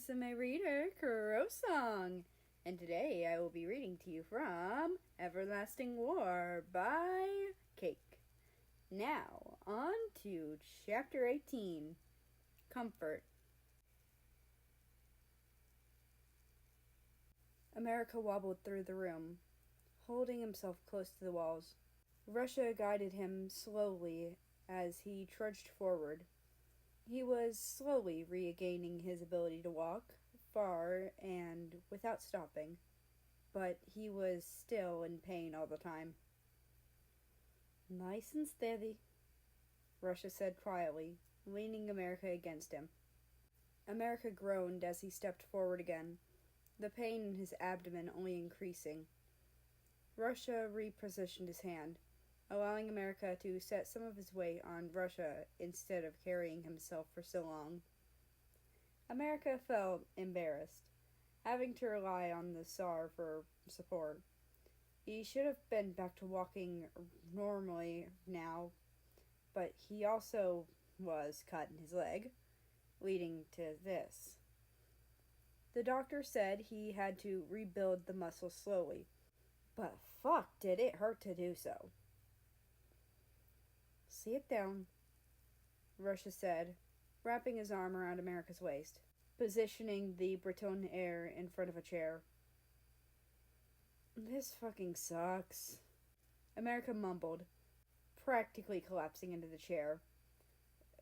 Rusame reader, Kurosong, and today I will be reading to you from Everlasting War by Cake. Now, on to Chapter 18, Comfort. America wobbled through the room, holding himself close to the walls. Russia guided him slowly as he trudged forward. He was slowly regaining his ability to walk far and without stopping, but he was still in pain all the time. "Nice and steady," Russia said quietly, leaning America against him. America groaned as he stepped forward again, the pain in his abdomen only increasing. Russia repositioned his hand, allowing America to set some of his weight on Russia instead of carrying himself for so long. America felt embarrassed, having to rely on the SAR for support. He should have been back to walking normally now, but he also was cut in his leg, leading to this. The doctor said he had to rebuild the muscle slowly, but fuck did it hurt to do so. "Sit down," Russia said, wrapping his arm around America's waist, positioning the Breton air in front of a chair. "This fucking sucks," America mumbled, practically collapsing into the chair,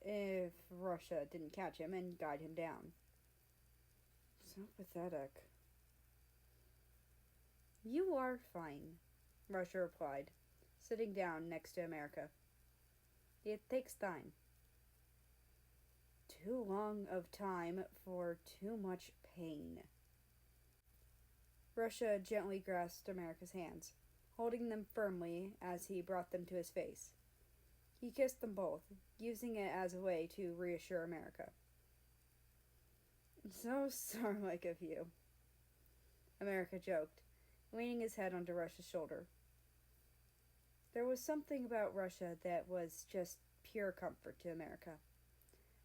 if Russia didn't catch him and guide him down. So pathetic. "You are fine," Russia replied, sitting down next to America. "It takes time." Too long of time for too much pain. Russia gently grasped America's hands, holding them firmly as he brought them to his face. He kissed them both, using it as a way to reassure America. "So star-like of you," America joked, leaning his head onto Russia's shoulder. There was something about Russia that was just pure comfort to America.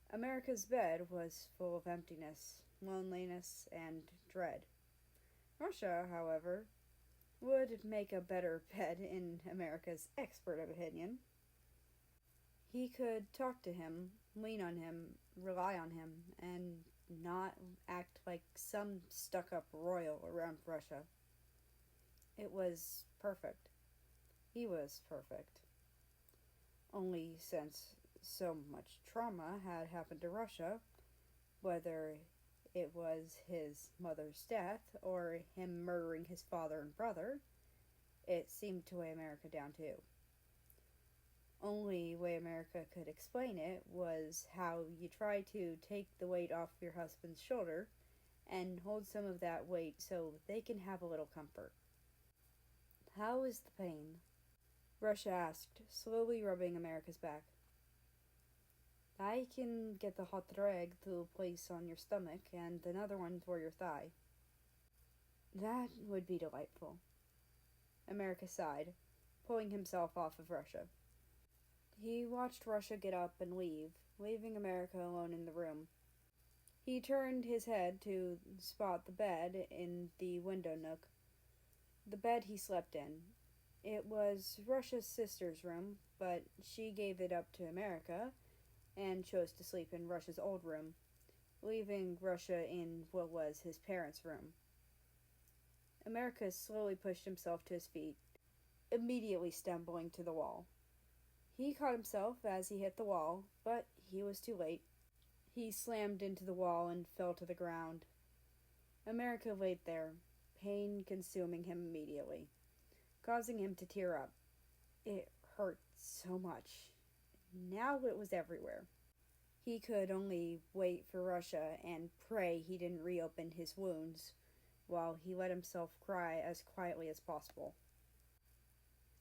America's bed was full of emptiness, loneliness, and dread. Russia, however, would make a better bed in America's expert opinion. He could talk to him, lean on him, rely on him, and not act like some stuck-up royal around Russia. It was perfect. He was perfect. Only since so much trauma had happened to Russia, whether it was his mother's death or him murdering his father and brother, it seemed to weigh America down too. Only way America could explain it was how you try to take the weight off your husband's shoulder and hold some of that weight so they can have a little comfort. "How is the pain?" Russia asked, slowly rubbing America's back. "I can get the hot rag to place on your stomach and another one for your thigh." "That would be delightful." America sighed, pulling himself off of Russia. He watched Russia get up and leave, leaving America alone in the room. He turned his head to spot the bed in the window nook. The bed he slept in. It was Russia's sister's room, but she gave it up to America and chose to sleep in Russia's old room, leaving Russia in what was his parents' room. America slowly pushed himself to his feet, immediately stumbling to the wall. He caught himself as he hit the wall, but he was too late. He slammed into the wall and fell to the ground. America laid there, pain consuming him immediately, causing him to tear up. It hurt so much. Now it was everywhere. He could only wait for Russia and pray he didn't reopen his wounds, while he let himself cry as quietly as possible.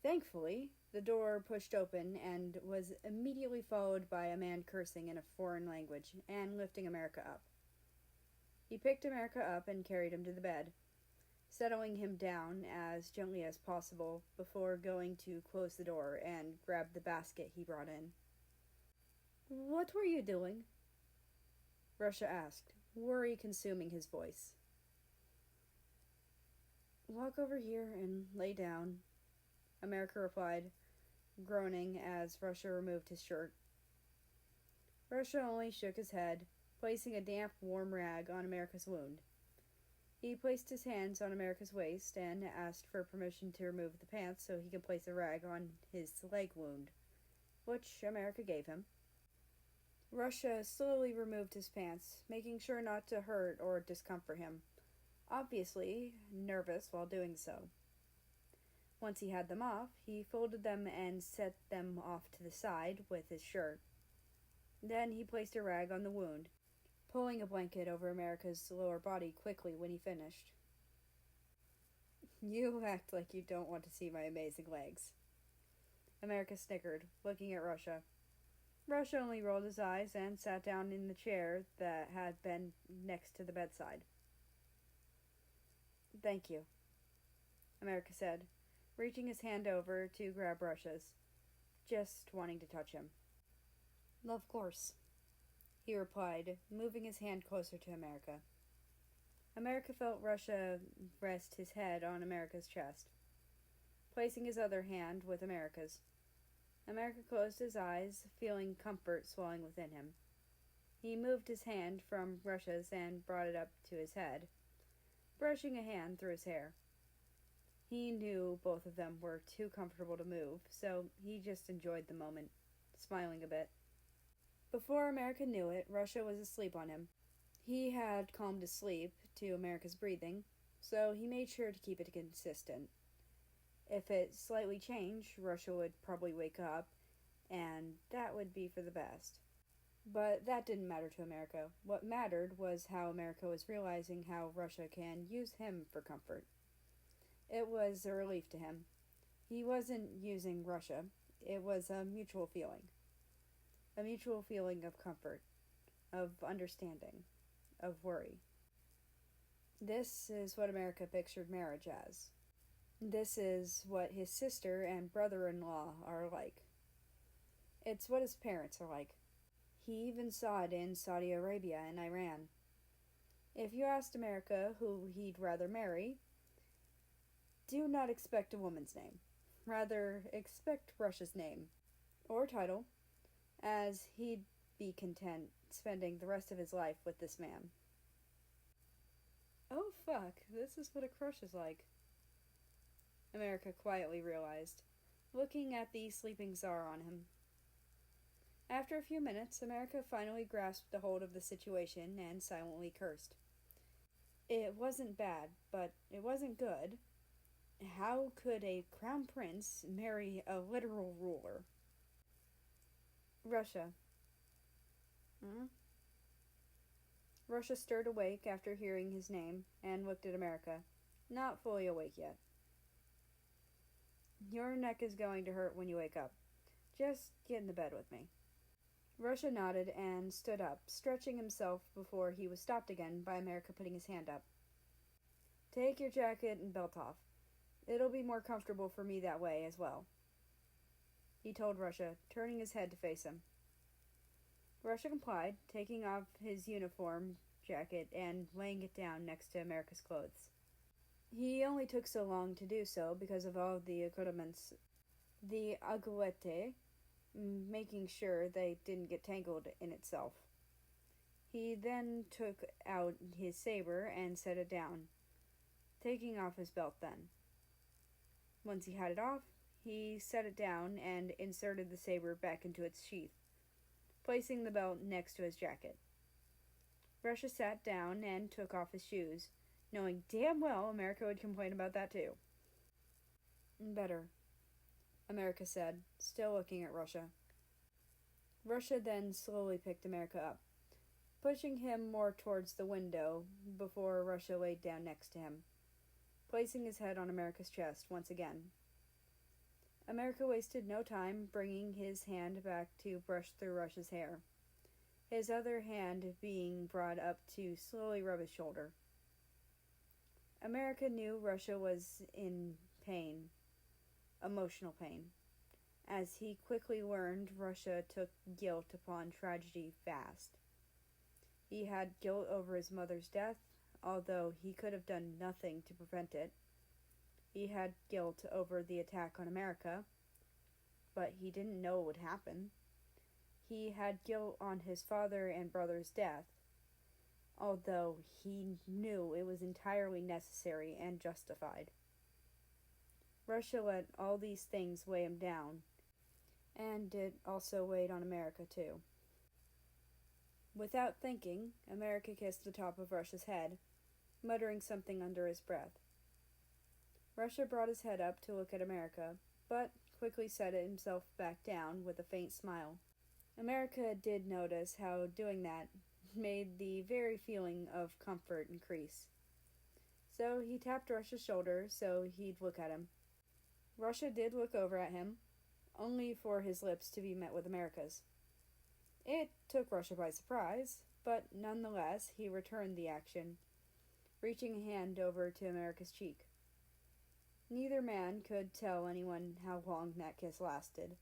Thankfully, the door pushed open and was immediately followed by a man cursing in a foreign language and lifting America up. He picked America up and carried him to the bed, settling him down as gently as possible before going to close the door and grab the basket he brought in. "What were you doing?" Russia asked, worry consuming his voice. "Walk over here and lay down," America replied, groaning as Russia removed his shirt. Russia only shook his head, placing a damp, warm rag on America's wound. He placed his hands on America's waist and asked for permission to remove the pants so he could place a rag on his leg wound, which America gave him. Russia slowly removed his pants, making sure not to hurt or discomfort him, obviously nervous while doing so. Once he had them off, he folded them and set them off to the side with his shirt. Then he placed a rag on the wound, pulling a blanket over America's lower body quickly when he finished. "You act like you don't want to see my amazing legs," America snickered, looking at Russia. Russia only rolled his eyes and sat down in the chair that had been next to the bedside. "Thank you," America said, reaching his hand over to grab Russia's, just wanting to touch him. "Of course," he replied, moving his hand closer to America. America felt Russia rest his head on America's chest, placing his other hand with America's. America closed his eyes, feeling comfort swelling within him. He moved his hand from Russia's and brought it up to his head, brushing a hand through his hair. He knew both of them were too comfortable to move, so he just enjoyed the moment, smiling a bit. Before America knew it, Russia was asleep on him. He had calmed his sleep to America's breathing, so he made sure to keep it consistent. If it slightly changed, Russia would probably wake up, and that would be for the best. But that didn't matter to America. What mattered was how America was realizing how Russia can use him for comfort. It was a relief to him. He wasn't using Russia. It was a mutual feeling. A mutual feeling of comfort, of understanding, of worry. This is what America pictured marriage as. This is what his sister and brother-in-law are like. It's what his parents are like. He even saw it in Saudi Arabia and Iran. If you asked America who he'd rather marry, do not expect a woman's name. Rather, expect Russia's name, or title, as he'd be content spending the rest of his life with this man. "Oh fuck, this is what a crush is like," America quietly realized, looking at the sleeping czar on him. After a few minutes, America finally grasped a hold of the situation and silently cursed. It wasn't bad, but it wasn't good. How could a crown prince marry a literal ruler? "Russia." Russia stirred awake after hearing his name and looked at America, not fully awake yet. "Your neck is going to hurt when you wake up. Just get in the bed with me." Russia nodded and stood up, stretching himself before he was stopped again by America putting his hand up. "Take your jacket and belt off. It'll be more comfortable for me that way as well," he told Russia, turning his head to face him. Russia complied, taking off his uniform jacket and laying it down next to America's clothes. He only took so long to do so because of all the accoutrements, the aguete, making sure they didn't get tangled in itself. He then took out his saber and set it down, taking off his belt then. Once he had it off, he set it down and inserted the saber back into its sheath, placing the belt next to his jacket. Russia sat down and took off his shoes, knowing damn well America would complain about that too. "Better," America said, still looking at Russia. Russia then slowly picked America up, pushing him more towards the window before Russia laid down next to him, placing his head on America's chest once again. America wasted no time bringing his hand back to brush through Russia's hair, his other hand being brought up to slowly rub his shoulder. America knew Russia was in pain, emotional pain. As he quickly learned, Russia took guilt upon tragedy fast. He had guilt over his mother's death, although he could have done nothing to prevent it. He had guilt over the attack on America, but he didn't know what would happen. He had guilt on his father and brother's death, although he knew it was entirely necessary and justified. Russia let all these things weigh him down, and it also weighed on America too. Without thinking, America kissed the top of Russia's head, muttering something under his breath. Russia brought his head up to look at America, but quickly set himself back down with a faint smile. America did notice how doing that made the very feeling of comfort increase. So he tapped Russia's shoulder so he'd look at him. Russia did look over at him, only for his lips to be met with America's. It took Russia by surprise, but nonetheless he returned the action, reaching a hand over to America's cheek. Neither man could tell anyone how long that kiss lasted,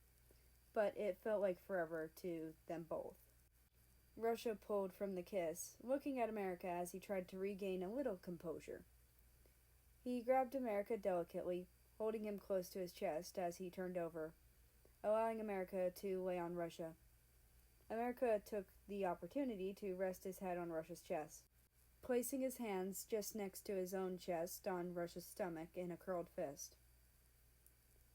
but it felt like forever to them both. Russia pulled from the kiss, looking at America as he tried to regain a little composure. He grabbed America delicately, holding him close to his chest as he turned over, allowing America to lay on Russia. America took the opportunity to rest his head on Russia's chest, placing his hands just next to his own chest on Russia's stomach in a curled fist.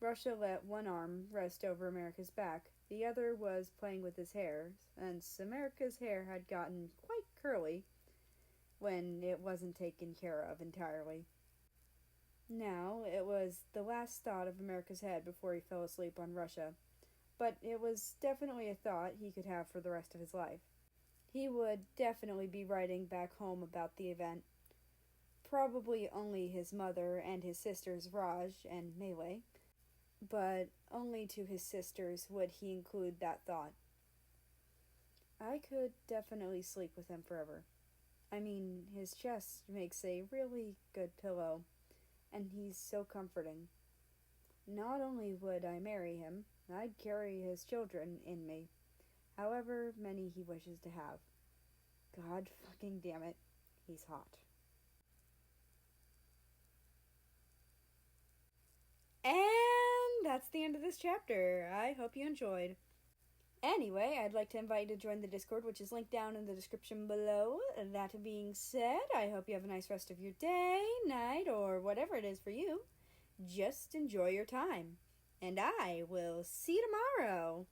Russia let one arm rest over America's back, the other was playing with his hair, since America's hair had gotten quite curly when it wasn't taken care of entirely. Now, it was the last thought of America's head before he fell asleep on Russia, but it was definitely a thought he could have for the rest of his life. He would definitely be writing back home about the event. Probably only his mother and his sisters Raj and Melee, but only to his sisters would he include that thought. I could definitely sleep with him forever. I mean, his chest makes a really good pillow, and he's so comforting. Not only would I marry him, I'd carry his children in me, however many he wishes to have. God fucking damn it, he's hot. And that's the end of this chapter. I hope you enjoyed. Anyway, I'd like to invite you to join the Discord, which is linked down in the description below. That being said, I hope you have a nice rest of your day, night, or whatever it is for you. Just enjoy your time. And I will see you tomorrow.